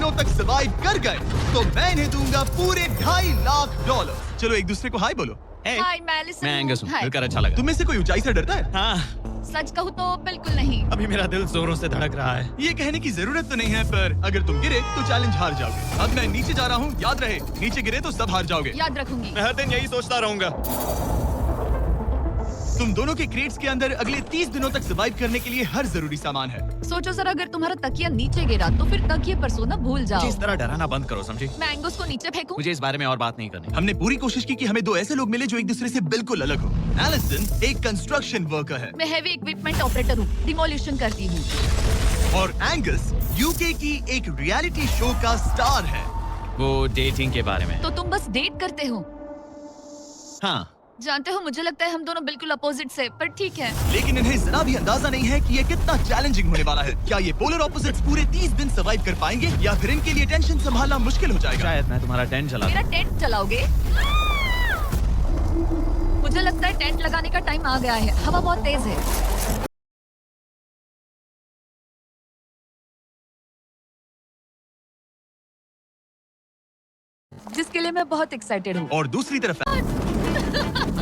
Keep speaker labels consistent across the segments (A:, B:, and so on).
A: दिनों तक सर्वाइव कर गए तो मैं इन्हें दूंगा पूरे $2.5 लाख। चलो एक दूसरे को हाय बोलो।
B: हाय मैं एलिसन
C: मैं
B: हूँ।
C: एंगस हूँ,
B: हाय।
C: मिलकर अच्छा लगा।
A: तुम में से कोई ऊंचाई से डरता है?
C: हाँ,
B: सच कहूँ तो बिल्कुल नहीं।
C: अभी मेरा दिल जोरों से धड़क रहा है।
A: ये कहने की जरूरत तो नहीं है, पर अगर तुम गिरे तो चैलेंज हार जाओगे। अब मैं नीचे जा रहा हूँ, याद रहे नीचे गिरे तो सब हार जाओगे।
B: याद रखूंगी।
C: मैं हर दिन यही सोचता रहूंगा।
A: तुम दोनों के क्रेट्स के अंदर अगले 30 दिनों तक सर्वाइव करने के लिए हर जरूरी सामान है।
B: सोचो सर, अगर तुम्हारा तकिया नीचे गिरा तो फिर तकिए पर सोना भूल जाओ।
C: मुझे इस तरह डराना बंद करो, समझी?
B: मैं एंगस को नीचे फेंकूं?
C: मुझे इस बारे में और बात नहीं करनी।
A: हमने पूरी कोशिश की कि हमें दो ऐसे लोग मिले जो एक दूसरे से बिल्कुल अलग हो। एलिसन एक कंस्ट्रक्शन वर्कर है
B: मैं हेवी इक्विपमेंट ऑपरेटर हूँ, डिमोलिशन करती हूँ।
A: और एंगस यूके की एक रियलिटी शो का स्टार है।
C: वो डेटिंग के बारे में।
B: तो तुम बस डेट करते हो?
C: हाँ,
B: जानते हो, मुझे लगता है हम दोनों बिल्कुल अपोजिट से, पर ठीक है।
A: लेकिन इन्हें जरा भी अंदाजा नहीं है कि ये कितना चैलेंजिंग होने वाला है। क्या ये पोलर ऑपोजिट्स पूरे 30 दिन सर्वाइव कर पाएंगे या फिर इनके लिए टेंशन संभालना मुश्किल हो जाएगा?
C: शायद मैं तुम्हारा टेंट चला
B: मेरा टेंट चलाओगे? मुझे लगता है टेंट लगाने का टाइम आ गया है। हवा बहुत तेज है। जिसके लिए मैं बहुत एक्साइटेड हूँ।
A: और दूसरी तरफ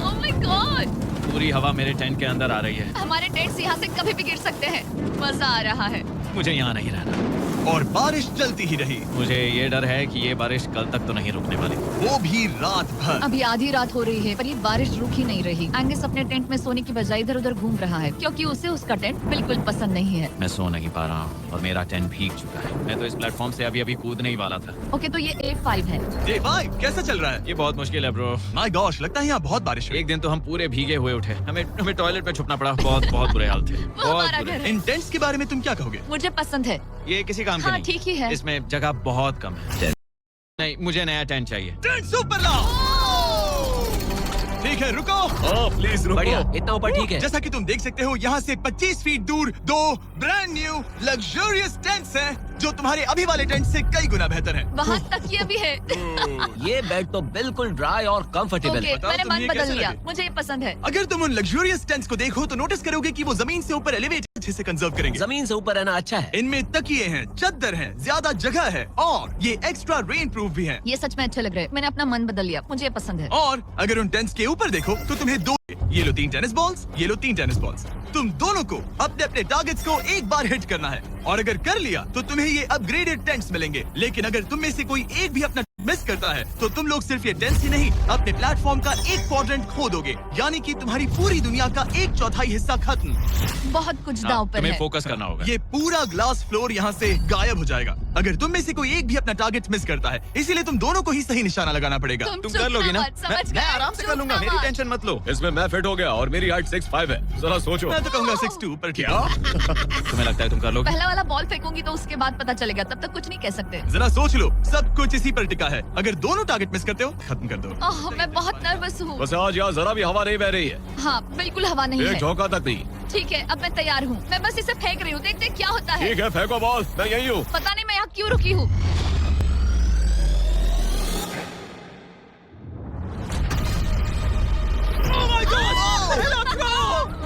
B: Oh my God!
C: पूरी हवा मेरे टेंट के अंदर आ रही है।
B: हमारे टेंट्स यहाँ से कभी भी गिर सकते हैं। मजा आ रहा है।
C: मुझे यहाँ नहीं रहना।
A: और बारिश चलती ही रही,
C: मुझे ये डर है कि ये बारिश कल तक तो नहीं रुकने वाली।
A: वो भी रात भर।
B: अभी आधी रात हो रही है पर ये बारिश रुक ही नहीं रही। एंगस अपने टेंट में सोने की बजाय इधर उधर घूम रहा है क्योंकि उसे उसका टेंट बिल्कुल पसंद नहीं है।
C: मैं सो नहीं पा रहा हूँ और मेरा टेंट भीग चुका है। मैं तो इस प्लेटफॉर्म से अभी कूदने ही वाला था।
B: ओके, तो ये A5 है।
A: ये भाई कैसा चल रहा है?
C: ये बहुत मुश्किल है ब्रो।
A: माय गॉश, लगता है यहाँ बहुत बारिश हुई।
C: एक दिन तो हम पूरे भीगे हुए उठे। हमें टॉयलेट में छुपना पड़ा। बहुत बुरे हाल थे।
B: वो
C: बहुत
B: हमारा
C: बुरे।
B: घर है।
A: इन टेंट्स के बारे में तुम क्या कहोगे?
B: मुझे पसंद है।
C: ये किसी काम का
B: हाँ,
C: नहीं।
B: ठीक ही है।
C: इसमें जगह बहुत कम है। नहीं, मुझे नया टेंट चाहिए।
A: टेंट सुपर लाओ। ठीक है, रुको।
C: प्लीज रुको। बढ़िया, इतना ऊपर ठीक है।
A: जैसा कि तुम देख सकते हो, यहाँ से 25 फीट दूर दो ब्रांड न्यू लग्जरियस टेंट्स हैं जो तुम्हारे अभी वाले टेंट से कई गुना बेहतर हैं।
B: वहाँ तकिया भी है।
D: ये बेड तो बिल्कुल ड्राई और कंफर्टेबल
B: ओके,
D: है।
A: बताओ
B: मैंने
A: तुम्हें
B: मन
A: ये
B: बदल
A: कैसे
B: लिया।
A: लगे?
B: मुझे ये पसंद है।
A: अगर तुम उन लग्जरियस टेंट्स को देखो तो नोटिस करोगे कि वो जमीन से ऊपर एलिवेट अच्छे से कंजर्व करेंगे।
D: जमीन से ऊपर रहना अच्छा है।
A: इनमें तकिए हैं, चद्दर हैं, ज्यादा जगह है और ये एक्स्ट्रा रेन प्रूफ भी हैं।
B: ये सच में अच्छे लग रहे हैं। मैंने अपना मन बदल लिया। मुझे ये पसंद है।
A: और अगर उन टेंट्स के ऊपर देखो तो तुम्हें दो, ये लो 3 टेनिस बॉल्स, ये लो 3 टेनिस बॉल्स। तुम दोनों को अपने अपने टारगेट्स को एक बार हिट करना है और अगर कर लिया तो तुम्हें ये अपग्रेडेड टेंट्स मिलेंगे। लेकिन अगर तुम में से कोई एक भी अपना मिस करता है तो तुम लोग सिर्फ ये टेंट्स ही नहीं, अपने प्लेटफॉर्म का एक क्वाड्रेंट खो दोगे, यानी कि तुम्हारी पूरी दुनिया का 1/4 हिस्सा खत्म।
B: बहुत कुछ दांव पर
C: तुम्हें
B: है।
C: फोकस करना होगा।
A: ये पूरा ग्लास फ्लोर यहाँ से गायब हो जाएगा अगर तुम में से कोई एक भी अपना टारगेट मिस करता है। इसीलिए तुम दोनों को ही सही निशाना लगाना पड़ेगा।
C: तुम
B: चुप
C: कर लोगी ना?
B: मत, समझ
C: मैं
B: गए?
C: आराम से
B: चुप
C: कर लूंगा।
B: ना
C: मेरी
B: मत।
C: टेंशन मत लो।
D: इसमें मैं फिट हो गया और मेरी हाइट 6'5" है। जरा सोचो।
A: मैं तो कहूंगा 6'2", पर क्या?
C: तुम्हें लगता है तुम कर लोगे?
B: पहला वाला बॉल फेंकूंगी तो उसके बाद पता चलेगा। तब तक कुछ नहीं कह सकते।
A: जरा सोच लो, सब कुछ इसी पर टिका है। अगर दोनों टारगेट मिस करते हो, खत्म कर दो।
B: ओह, मैं बहुत नर्वस हूँ।
D: बस आज यहाँ जरा भी हवा नहीं बह रही है।
B: हाँ, बिल्कुल हवा नहीं
D: एक
B: है।
D: झोंका तक नहीं।
B: ठीक है, अब मैं तैयार हूँ। मैं बस इसे फेंक रही हूँ, देखते हैं क्या होता है।
D: ठीक है, फेंको बॉल। मैं यही हूँ।
B: पता नहीं मैं यहाँ क्यों रुकी हूँ।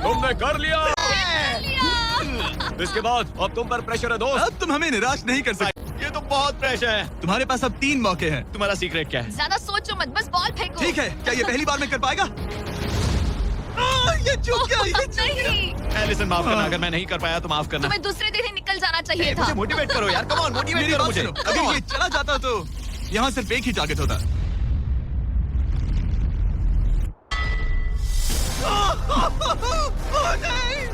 D: तुमने कर लिया। इसके बाद अब तुम पर प्रेशर है दोस्त।
A: अब तुम हमें निराश नहीं कर सकते।
C: ये तो बहुत प्रेशर है।
A: तुम्हारे पास अब 3 मौके हैं।
C: तुम्हारा सीक्रेट क्या है?
B: ज्यादा सोचो मत, बस बॉल फेंको।
A: ठीक है, क्या ये पहली बार में कर पाएगा? ये चूक गया, ये चूक गया।
B: नहीं,
C: एलिसन माफ करना। अगर मैं नहीं कर पाया तो माफ करना।
B: तुम्हें दूसरे दिन ही निकल जाना चाहिए था।
C: मुझे मोटिवेट करो यार। कम ऑन, मोटिवेट
A: मेरी
C: करो
A: बात
C: मुझे।
A: सुनो, अगर ये चला जाता तो यहाँ सिर्फ एक ही टारगेट होता।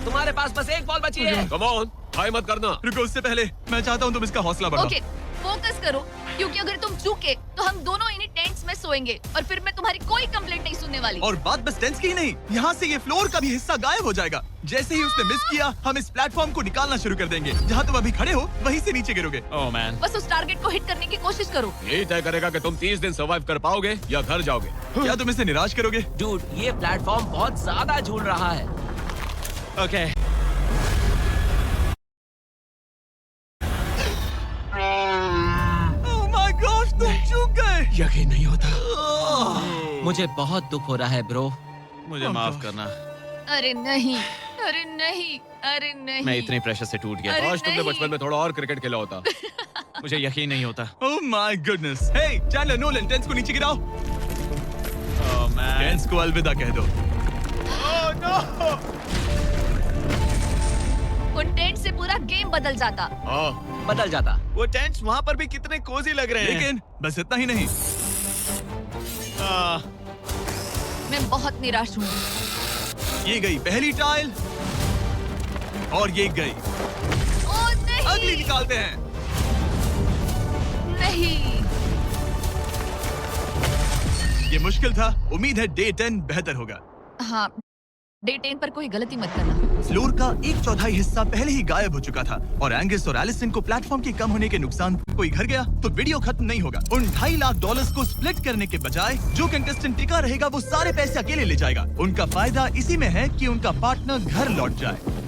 D: तुम्हारे पास बस एक बॉल बची है। कम ऑन, हाई मत करना।
A: रुको, उससे पहले मैं चाहता हूँ तुम इसका हौसला बढ़ाओ।
B: ओके, फोकस करो क्योंकि अगर तुम चूके तो हम दोनों इन्हीं टेंट्स में सोएंगे और फिर मैं तुम्हारी कोई कंप्लेंट नहीं सुनने वाली।
A: और बात बस टेंट्स की ही नहीं, यहाँ से ये फ्लोर का भी हिस्सा गायब हो जाएगा। जैसे ही उसने मिस किया, हम इस प्लेटफॉर्म को निकालना शुरू कर देंगे। जहाँ तुम अभी खड़े हो वहीं से नीचे गिरोगे।
C: Oh man.
B: बस उस टारगेट को हिट करने की कोशिश करो।
D: यही तय करेगा कि तुम 30 दिन सर्वाइव कर पाओगे या घर जाओगे।
A: क्या तुम इसे निराश करोगे?
D: डूड, ये प्लेटफॉर्म बहुत ज्यादा झूल रहा है।
C: ओके।
A: ओह माय गॉड, तुम चूक गए।
C: यकीन नहीं होता।
D: मुझे बहुत दुख हो रहा है ब्रो।
C: मुझे माफ करना।
B: अरे नहीं, अरे नहीं, अरे नहीं।
C: मैं इतने प्रेशर से टूट गया।
B: अरे
D: काश तुमने
B: नहीं।
D: बचपन में थोड़ा और क्रिकेट खेला होता।
C: मुझे यकीन नहीं होता।
A: Oh my goodness. Hey Chandler, Nolan, tents को नीचे गिराओ।
C: Oh man.
A: टेंस को अलविदा कह दो।
C: Oh no.
B: उन टेंट से पूरा गेम बदल जाता।
A: ओह,
D: बदल जाता।
C: वो टेंट्स वहाँ पर भी कितने कोजी लग रहे हैं।
A: लेकिन बस इतना ही नहीं।
C: आह,
B: मैं बहुत निराश हूँ।
A: ये गई पहली टाइल और ये गई।
B: ओह नहीं।
A: अगली निकालते हैं।
B: नहीं।
A: ये मुश्किल था। उम्मीद है डे 10 बेहतर होगा।
B: हाँ, डे 10 पर कोई गलती मत करना।
A: फ्लोर का 1/4 हिस्सा पहले ही गायब हो चुका था और एंगस और एलिसन को प्लेटफॉर्म के कम होने के नुकसान कोई घर गया तो वीडियो खत्म नहीं होगा। उन $2.5 लाख को स्प्लिट करने के बजाय जो कंटेस्टेंट टिका रहेगा वो सारे पैसे अकेले ले जाएगा। उनका फायदा इसी में है कि उनका पार्टनर घर लौट जाए।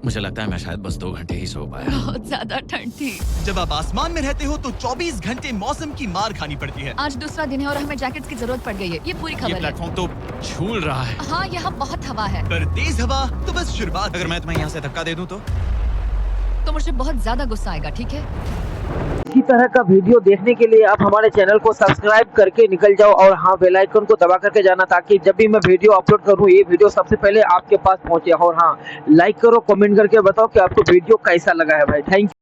C: मुझे लगता है मैं शायद बस 2 घंटे ही सो पाया।
B: बहुत ज्यादा ठंड थी।
A: जब आप आसमान में रहते हो तो 24 घंटे मौसम की मार खानी पड़ती है।
B: आज दूसरा दिन है और हमें जैकेट्स की जरूरत पड़ गई है। ये पूरी
C: ये
B: खबर है।
C: प्लेटफॉर्म तो झूल रहा है।
B: हाँ, यहाँ बहुत हवा है।
A: पर तेज हवा तो बस शुरुआत।
C: अगर मैं तुम्हें यहाँ से धक्का दे दूं
B: तो मुझे बहुत ज्यादा गुस्सा आएगा, ठीक है?
E: इसी तरह का वीडियो देखने के लिए आप हमारे चैनल को सब्सक्राइब करके निकल जाओ और हाँ, बेल आइकन को दबा करके जाना ताकि जब भी मैं वीडियो अपलोड करूँ ये वीडियो सबसे पहले आपके पास पहुंचे। और हाँ, लाइक करो, कमेंट करके बताओ कि आपको वीडियो कैसा लगा है भाई। Thank you.